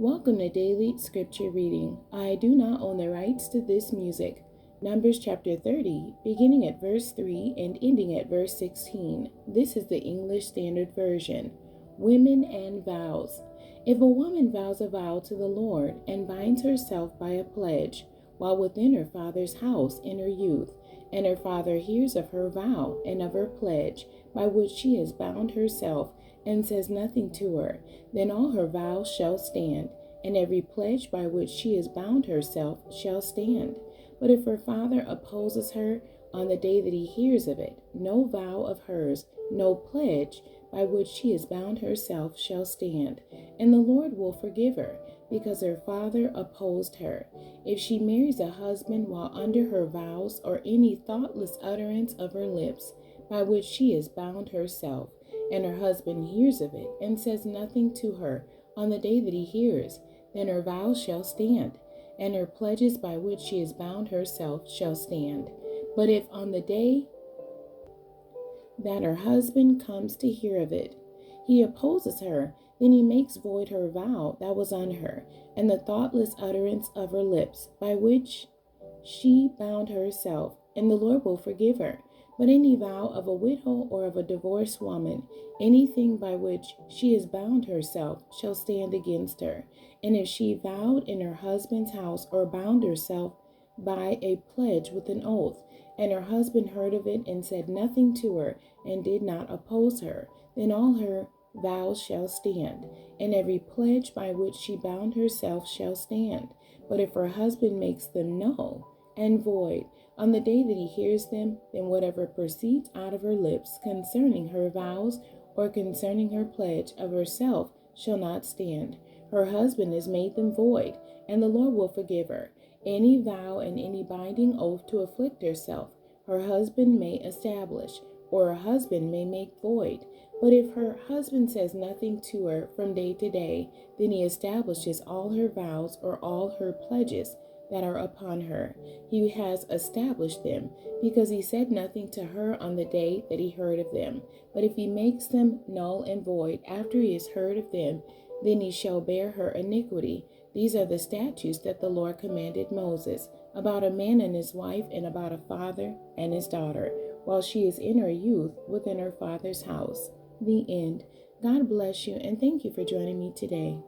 Welcome to Daily Scripture Reading. I do not own the rights to this music. Numbers chapter 30, beginning at verse 3 and ending at verse 16. This is the English Standard Version. Women and vows. If a woman vows a vow to the Lord and binds herself by a pledge while within her father's house in her youth, and her father hears of her vow and of her pledge by which she has bound herself, and says nothing to her, then all her vows shall stand, and every pledge by which she has bound herself shall stand. But if her father opposes her on the day that he hears of it, no vow of hers, no pledge by which she has bound herself shall stand, and the Lord will forgive her, because her father opposed her. If she marries a husband while under her vows, or any thoughtless utterance of her lips, by which she has bound herself, and her husband hears of it, and says nothing to her on the day that he hears, then her vows shall stand, and her pledges by which she has bound herself shall stand. But if on the day that her husband comes to hear of it, he opposes her, then he makes void her vow that was on her, and the thoughtless utterance of her lips, by which she bound herself, and the Lord will forgive her. But any vow of a widow or of a divorced woman, anything by which she has bound herself, shall stand against her. And if she vowed in her husband's house, or bound herself by a pledge with an oath, and her husband heard of it and said nothing to her, and did not oppose her, then all her vows shall stand, and every pledge by which she bound herself shall stand. But if her husband makes them null and void on the day that he hears them, then whatever proceeds out of her lips concerning her vows or concerning her pledge of herself shall not stand. Her husband has made them void, and the Lord will forgive her. Any vow and any binding oath to afflict herself, her husband may establish, or her husband may make void. But if her husband says nothing to her from day to day, then he establishes all her vows or all her pledges that are upon her. He has established them, because he said nothing to her on the day that he heard of them. But if he makes them null and void after he has heard of them, then he shall bear her iniquity. These are the statutes that the Lord commanded Moses, about a man and his wife, and about a father and his daughter, while she is in her youth within her father's house. The end. God bless you, and thank you for joining me today.